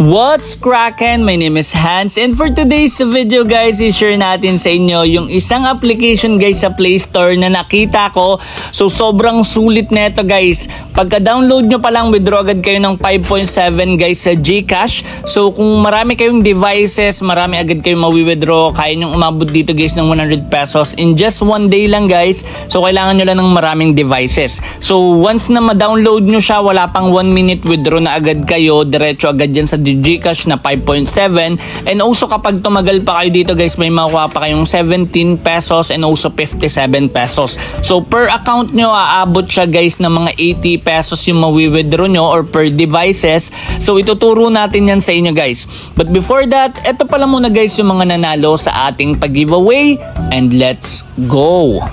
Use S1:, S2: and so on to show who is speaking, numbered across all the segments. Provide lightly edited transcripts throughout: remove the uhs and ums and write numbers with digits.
S1: What's crackin'? My name is Hans, and for today's video guys, i-share natin sa inyo yung isang application guys sa Play Store na nakita ko. So sobrang sulit na ito guys. Pagka-download nyo pa lang, withdraw agad kayo ng 5.7 guys sa GCash. So kung marami kayong devices, marami agad kayong mawi-withdraw. Kaya nyo umabot dito guys ng 100 pesos in just one day lang guys. So kailangan nyo lang ng maraming devices. So once na ma-download nyo siya, wala pang 1 minute withdraw na agad kayo. Diretso agad dyan sa GCash na 5.7, and also kapag tumagal pa kayo dito guys, may makuha pa kayong 17 pesos and also 57 pesos. So per account nyo, aabot siya guys ng mga 80 pesos yung mawi-withdraw nyo or per devices. So ituturo natin yan sa inyo guys. But before that, eto pala muna guys yung mga nanalo sa ating pag-giveaway, and let's go!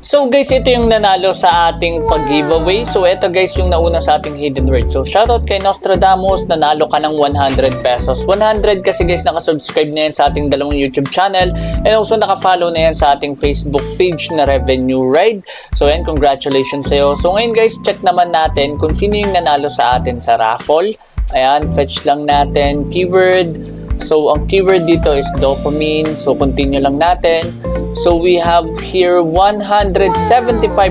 S1: So guys, ito yung nanalo sa ating pag-giveaway. So ito guys yung nauna sa ating hidden word. So shoutout kay Nostradamus, nanalo ka ng 100 pesos. 100 kasi guys nakasubscribe na yan sa ating dalawang YouTube channel, and also nakafollow na yan sa ating Facebook page na Revenue Ride. So yan, congratulations sa'yo. So ngayon guys, check naman natin kung sino yung nanalo sa atin sa raffle. Ayan, fetch lang natin keyword. So ang keyword dito is dopamine. So continue lang natin. So we have here 175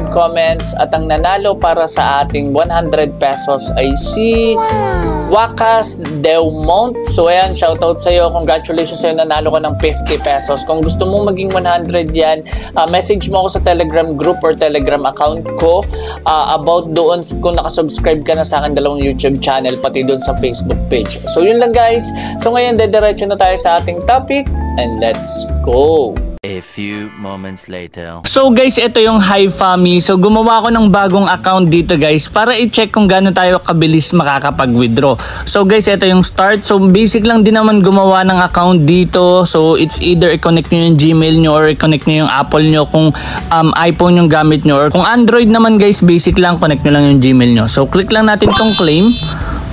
S1: comments, at ang nanalo para sa ating 100 pesos ay si Wakas Delmont. So ayan, shoutout sa iyo, congratulations sa iyo, nanalo ka ng 50 pesos. Kung gusto mong maging 100 yan, message mo ako sa Telegram group or Telegram account ko about doon kung nakasubscribe ka na sa akin dalawang YouTube channel, pati doon sa Facebook page. So yun lang guys. So ngayon, dediretso na tayo sa ating topic, and let's go!
S2: A few moments later.
S1: So guys, ito yung HiFami. So gumawa ko ng bagong account dito guys para i-check kung gaano tayo kabilis makakapag-withdraw. So guys, ito yung start. So basic lang din naman gumawa ng account dito. So it's either i-connect nyo yung Gmail nyo or i-connect nyo yung Apple nyo kung iPhone yung gamit nyo, or kung Android naman guys, basic lang, connect nyo lang yung Gmail nyo. So click lang natin tong claim.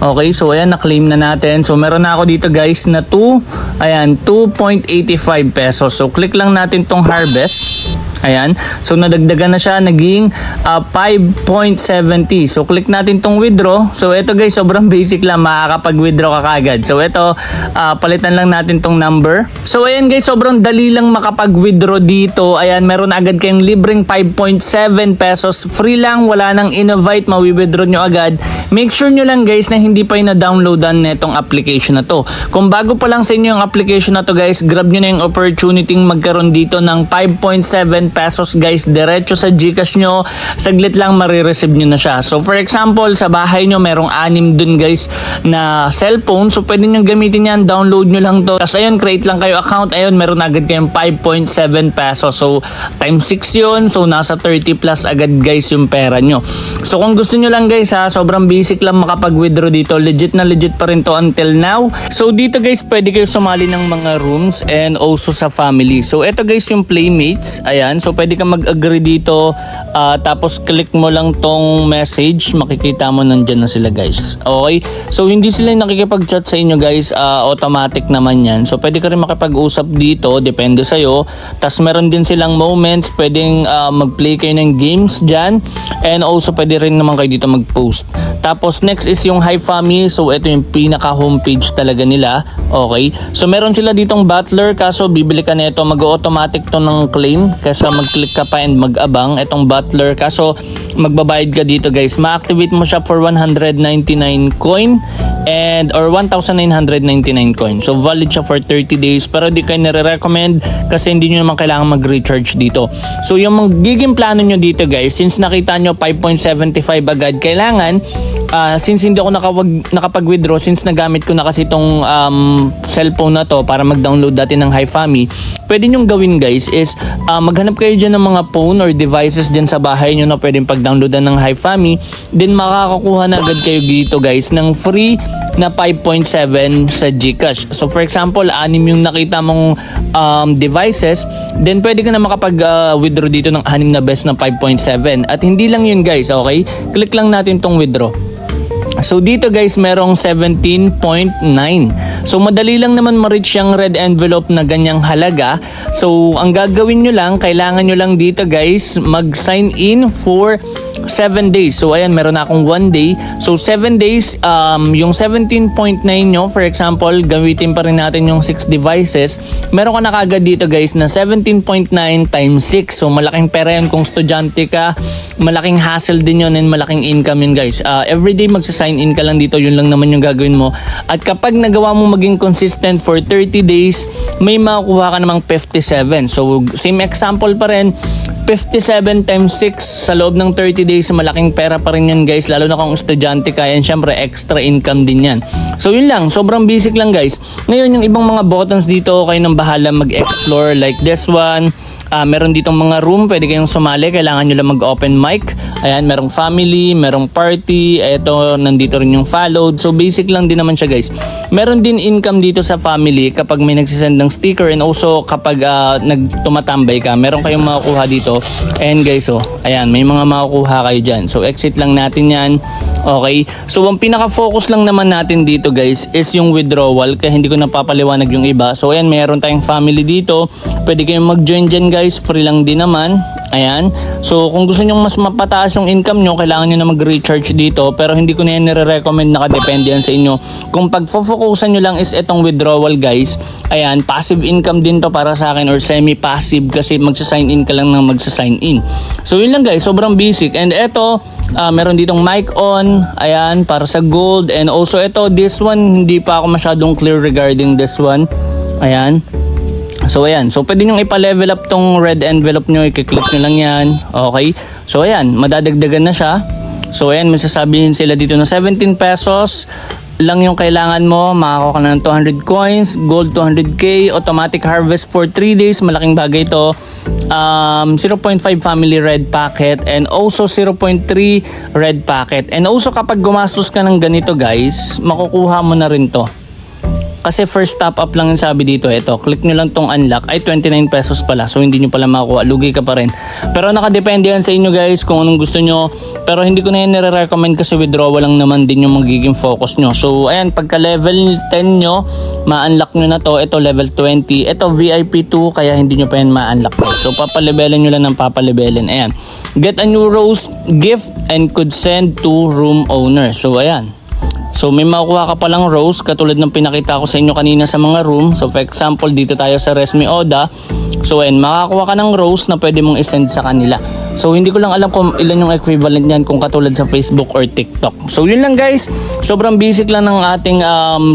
S1: Okay, so ayan, na-claim na natin. So meron na ako dito guys na 2.85 pesos. So click lang natin tong harvest. Ayan, so nadagdagan na siya, naging 5.70. So click natin tong withdraw. So ito guys, sobrang basic lang, makakapag-withdraw ka kagad. So ito, palitan lang natin tong number. So ayan guys, sobrang dali lang makapag-withdraw dito. Ayan, meron na agad kayong libreng 5.7 pesos. Free lang, wala nang invite, mawi-withdraw nyo agad. Make sure nyo lang guys na hindi pa yung na-downloadan netong application na to. Kung bago pa lang sa inyo yung application na to guys, grab nyo na yung opportunity magkaroon dito ng 5.7 pesos guys, diretso sa GCash nyo, saglit lang marireceive nyo na siya. So for example, sa bahay nyo merong 6 dun guys na cellphone, so pwede nyo gamitin yan, download nyo lang to. Tapos ayun, create lang kayo account, ayun, meron agad kayong 5.7 pesos. So times 6 yun, so nasa 30 plus agad guys yung pera nyo. So kung gusto nyo lang guys ha, sobrang basic lang makapag-withdraw dito, legit na legit pa rin to until now. So dito guys, pwede kayo sumali ng mga rooms and also sa family. So eto guys yung playmates, ayan. So pwede ka mag-agree dito, tapos click mo lang tong message, makikita mo nandyan na sila guys. Okay, so hindi sila nakikipag-chat sa inyo guys, automatic naman yan. So pwede ka rin makipag-usap dito, depende sa'yo. Tapos meron din silang moments, pwedeng mag-play kayo ng games dyan, and also pwede rin naman kayo dito mag-post. Tapos next is yung HiFami. So ito yung pinaka homepage talaga nila. Okay, so meron sila ditong butler, kaso bibili ka nito, mag-automatic to ng claim kasi mag-click ka pa and mag-abang. Itong butler, kaso magbabayad ka dito guys, ma-activate mo siya for 199 coin and or 1,999 coin. So valid siya for 30 days, pero di kayo nire-recommend kasi hindi nyo naman kailangan mag-recharge dito. So yung magiging plano nyo dito guys, since nakita nyo 5.75 agad, kailangan since hindi ako nakapag-withdraw, since nagamit ko na kasi itong cellphone na to para mag-download dati ng HiFami, pwede nyong gawin guys is maghanap kayo dyan ng mga phone or devices dyan sa bahay nyo na pwedeng pag-downloadan ng HiFami, then makakakuha na agad kayo dito guys ng free na 5.7 sa GCash. So for example, 6 yung nakita mong devices, then pwede ka na makapag-withdraw dito ng 6 na best na 5.7. At hindi lang yun guys, okay? Click lang natin tong withdraw. So dito guys, merong 17.9. So madali lang naman ma-reach yung red envelope na ganyang halaga. So ang gagawin nyo lang, kailangan nyo lang dito guys mag-sign in for 7 days. So ayan, meron na akong 1 day. So 7 days, yung 17.9 nyo, for example, gamitin pa rin natin yung 6 devices. Meron ka na kagad dito guys na 17.9 times 6. So malaking pera yun kung estudyante ka. Malaking hassle din yun and malaking income yun guys. Everyday magsa-sign in ka lang dito. Yun lang naman yung gagawin mo. At kapag nagawa mo maging consistent for 30 days, may makukuha ka namang 57. So same example pa rin. 57 times 6 sa loob ng 30 days, malaking pera pa rin yan guys, lalo na kung estudyante ka yan, syempre extra income din yan. So yun lang, sobrang basic lang guys. Ngayon yung ibang mga buttons dito, kayo nang bahala mag-explore like this one. Meron ditong mga room, pwede kayong sumali, kailangan nyo lang mag-open mic. Ayan, merong family, merong party, eto, nandito rin yung followed. So basic lang din naman siya guys. Meron din income dito sa family kapag may nagsisend ng sticker and also kapag nagtumatambay ka, meron kayong makukuha dito. And guys, ayan, may mga makukuha kayo dyan. So exit lang natin yan. Okay, so ang pinaka-focus lang naman natin dito guys is yung withdrawal, kaya hindi ko napapaliwanag yung iba. So ayan, meron tayong family dito, pwede kayong mag-join dyan guys, free lang din naman. Ayan, so kung gusto nyo mas mapataas yung income nyo, kailangan nyo na mag-recharge dito, pero hindi ko na yan nire-recommend, nakadepende yan sa inyo. Kung pag-focusan nyo lang is itong withdrawal guys, ayan, passive income din to para sa akin or semi-passive kasi magsa-sign in ka lang ng magsa-sign in. So yun lang guys, sobrang basic. And eto, meron ditong mic on, ayan, para sa gold. And also ito, this one, hindi pa ako masyadong clear regarding this one. Ayan. So ayan, so pwede nyo ipa-level up tong red envelope nyo, i-click nyo lang yan. Okay, so ayan, madadagdagan na siya. So ayan, masasabihin sila dito na 17 pesos lang yung kailangan mo, makakakuha ka na ng 200 coins, gold 200k, automatic harvest for 3 days, malaking bagay ito. 0.5 family red packet and also 0.3 red packet. And also kapag gumastos ka ng ganito guys, makukuha mo na rin to. Kasi first top up lang yung sabi dito. Ito, click nyo lang tong unlock. Ay, 29 pesos pala. So, hindi nyo pala makuha. Lugi ka pa rin. Pero nakadepende yan sa inyo guys kung anong gusto nyo. Pero hindi ko na yan nire-recommend kasi withdrawal lang naman din yung magiging focus nyo. So, ayan, pagka level 10 nyo, ma-unlock nyo na to. Ito, level 20. Ito, VIP 2, kaya hindi nyo pa yan ma-unlock guys. So, papalebelin nyo lang ng papalebelin. Ayan. Get a new rose gift and could send to room owner. So, ayan. So may makukuha ka palang rose katulad ng pinakita ko sa inyo kanina sa mga room. So for example, dito tayo sa Resmi Oda. So ayan, makakuha ka ng rose na pwede mong isend sa kanila. So hindi ko lang alam kung ilan yung equivalent niyan kung katulad sa Facebook or TikTok. So yun lang guys, sobrang basic lang ng ating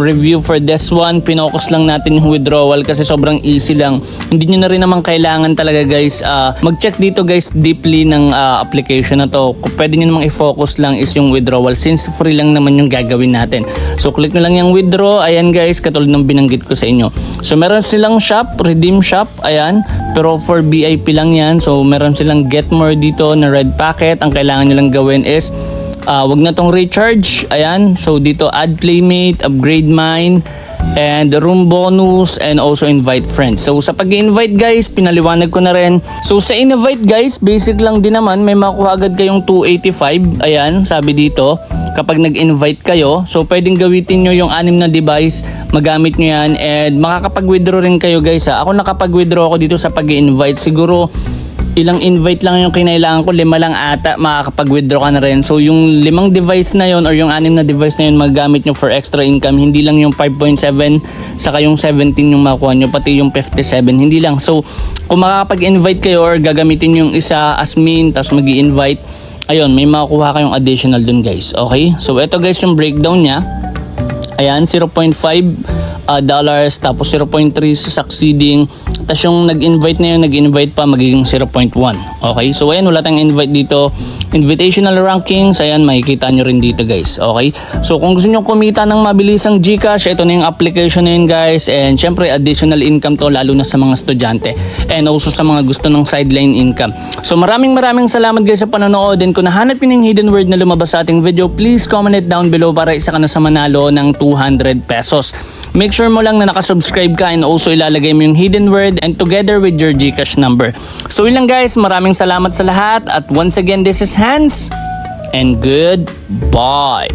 S1: review for this one. Pinokus lang natin yung withdrawal kasi sobrang easy lang. Hindi nyo na rin naman kailangan talaga guys mag-check dito guys deeply ng application na to. Kung pwede nyo namang i-focus lang is yung withdrawal since free lang naman yung gagawin natin. So click nyo lang yung withdraw. Ayan guys, katulad ng binanggit ko sa inyo. So meron silang shop, redeem shop. Ayan, pero for VIP lang yan. So meron silang get more dito na red packet. Ang kailangan nyo lang gawin is wag na tong recharge. Ayan, so dito add playmate, upgrade mine, and room bonus, and also invite friends. So sa pag-invite guys, pinaliwanag ko na rin. So sa invite guys, basic lang din naman, may makuha agad kayong 285. Ayan, sabi dito, kapag nag-invite kayo, so pwedeng gawitin nyo yung 6 na device, magamit nyo yan, and makakapag-withdraw rin kayo guys ha. Ako nakapag-withdraw ako dito sa pag-invite, siguro ilang invite lang yung kinailangan ko, 5 lang ata, makakapag-withdraw ka na rin. So yung 5 device na yon or yung 6 na device na yon magamit nyo for extra income. Hindi lang yung 5.7 saka yung 17 yung makuha nyo, pati yung 57, hindi lang. So kung makakapag-invite kayo or gagamitin yung isa as main tapos mag-i-invite, ayun, may makukuha kayong additional dun guys. Okay, so ito guys yung breakdown nya. Ayan, 0.5 dollars, tapos 0.3 sa succeeding, tapos yung nag-invite na yun, nag-invite pa, magiging 0.1. Okay, so ayan, wala tayong invite dito. Invitational rankings, ayan, makikita nyo rin dito guys. Okay, so kung gusto nyo kumita ng mabilisang GCash, ito na yung application na yun guys. And syempre additional income to, lalo na sa mga estudyante and also sa mga gusto ng sideline income. So maraming salamat guys sa panonood. And kung nahanap yun yung hidden word na lumabas sa ating video, please comment it down below para isa ka na sa manalo ng 200 pesos. Make sure mo lang na nakasubscribe ka and also ilalagay mo yung hidden word and together with your GCash number. So yun lang guys, maraming salamat sa lahat at once again, this is Hans and goodbye.